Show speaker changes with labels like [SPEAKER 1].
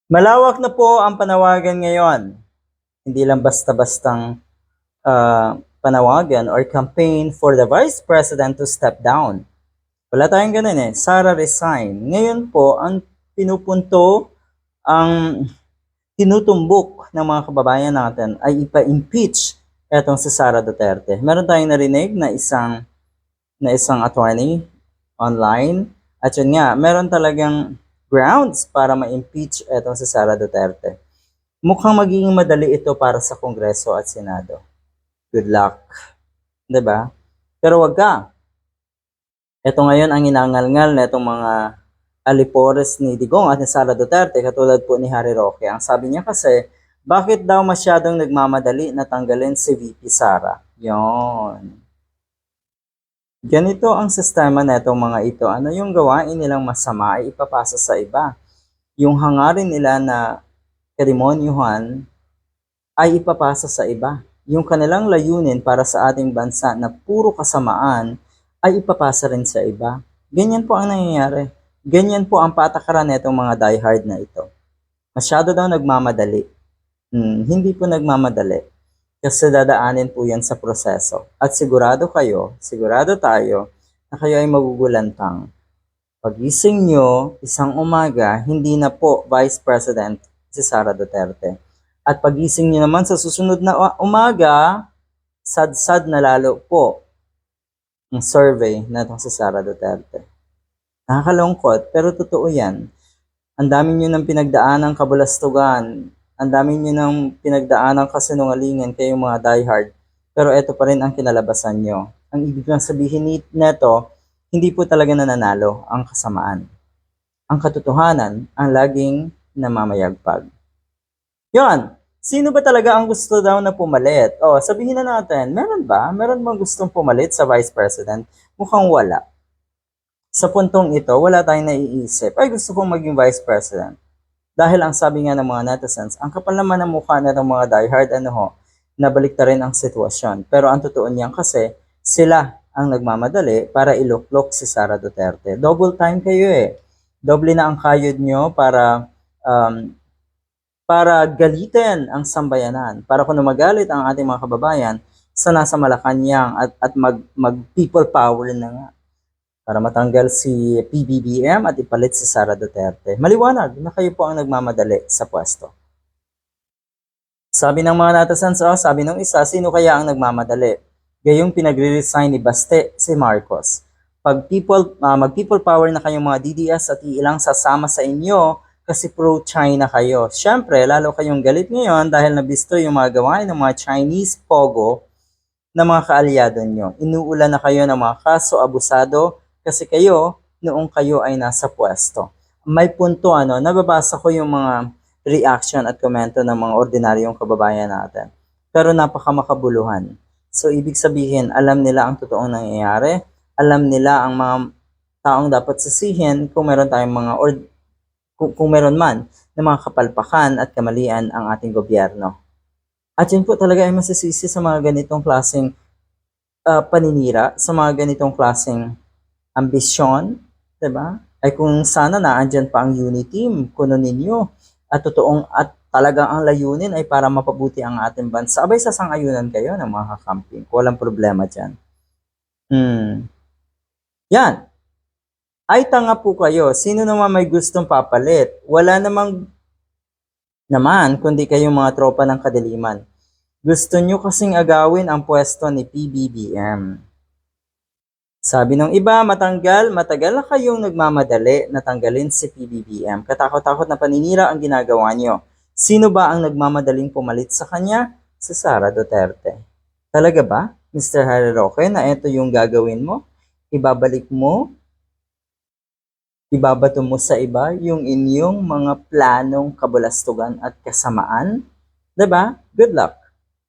[SPEAKER 1] Malawak na po ang panawagan ngayon. Hindi lang basta-bastang panawagan or campaign for the Vice President to step down. Wala tayong ganun eh. Sara resign. Ngayon po, ang pinupunto, ang tinutumbok ng mga kababayan natin ay ipa-impeach etong si Sara Duterte. Meron tayong narinig na isang attorney online. At yun nga, meron talagang grounds para ma-impeach etong si Sara Duterte. Mukhang magiging madali ito para sa Kongreso at Senado. Good luck. 'Di ba? Pero wag ka. Ito ngayon ang inangalngal na itong mga alipores ni Digong at ni Sara Duterte, katulad po ni Harry Roque. Ang sabi niya kasi, bakit daw masyadong nagmamadali na tanggalin si VP Sara? Yon. Ganito ang sistema na itong mga ito. Ano yung gawain nilang masama ay ipapasa sa iba. Yung hangarin nila na kademonyuhan ay ipapasa sa iba. Yung kanilang layunin para sa ating bansa na puro kasamaan ay ipapasa rin sa iba. Ganyan po ang nangyayari. Ganyan po ang patakaran nitong mga diehard na ito. Masyado daw nagmamadali. Hindi po nagmamadali. Kasi dadaanin po yan sa proseso. At sigurado kayo, sigurado tayo, na kayo ay magugulantang. Pagising nyo, isang umaga, hindi na po Vice President si Sara Duterte. At pagising nyo naman sa susunod na umaga, sad-sad na lalo po ang survey na itong si Sara Duterte. Nakakalungkot, pero totoo yan. Ang dami nyo ng pinagdaanang kabulastugan, ang dami nyo ng pinagdaanang kasinungalingan kayong mga diehard, pero ito pa rin ang kinalabasan nyo. Ang ibig lang sabihin nito, hindi po talaga nananalo ang kasamaan. Ang katotohanan ang laging namamayagpag. Yon, sino ba talaga ang gusto daw na pumalit? O, sabihin na natin, meron ba? Meron bang gustong pumalit sa Vice President? Mukhang wala. Sa puntong ito, wala tayong naiisip, ay gusto kong maging Vice President. Dahil ang sabi nga ng mga netizens, ang kapal naman ng mukha na ng mga diehard, nabalik na rin ang sitwasyon. Pero ang totoo niyan kasi, sila ang nagmamadali para iluklok si Sara Duterte. Double time kayo eh. Doble na ang kayod nyo para galitin ang sambayanan. Para kung magalit ang ating mga kababayan sa nasa Malacanang at mag people power na nga. Para matanggal si PBBM at ipalit si Sara Duterte. Maliwanag na kayo po ang nagmamadali sa pwesto. Sabi ng mga netizens, sabi ng isa, sino kaya ang nagmamadali? Gayong pinagre-resign ni Baste si Marcos. Pag mag-people power na kayong mga DDS at iilang sasama sa inyo kasi pro-China kayo. Siyempre, lalo kayong galit ngayon dahil nabisto yung mga gawain ng mga Chinese pogo na mga kaalyado nyo. Inuulan na kayo ng mga kaso, abusado, kasi kayo, noong kayo ay nasa pwesto. May punto, nababasa ko yung mga reaction at komento ng mga ordinaryong kababayan natin. Pero napakamakabuluhan. So, ibig sabihin, alam nila ang totoong nangyayari, alam nila ang mga taong dapat sisihin kung meron tayong kung meron man ng mga kapalpakan at kamalian ang ating gobyerno. At yun po talaga ay masisisi sa mga ganitong klaseng paninira, sa mga ganitong klaseng ambisyon, 'di ba? Ay kung sana naandyan pa ang unity team, kuno ninyo, at totoong at talagang ang layunin ay para mapabuti ang ating bansa. Abay, sasang-ayunan kayo ng mga kakamping. Walang problema dyan. Yan. Ay tanga po kayo. Sino naman may gustong papalit? Wala naman, kundi kayong mga tropa ng kadiliman. Gusto nyo kasing agawin ang pwesto ni PBBM. Sabi ng iba, matagal na kayong nagmamadali na tanggalin si PBBM. Katakot-takot na paninira ang ginagawa nyo. Sino ba ang nagmamadaling pumalit sa kanya? Si Sara Duterte. Talaga ba, Mr. Harry Roque, na ito yung gagawin mo? Ibabalik mo? Ibabato mo sa iba yung inyong mga planong kabulastugan at kasamaan? Diba? Good luck!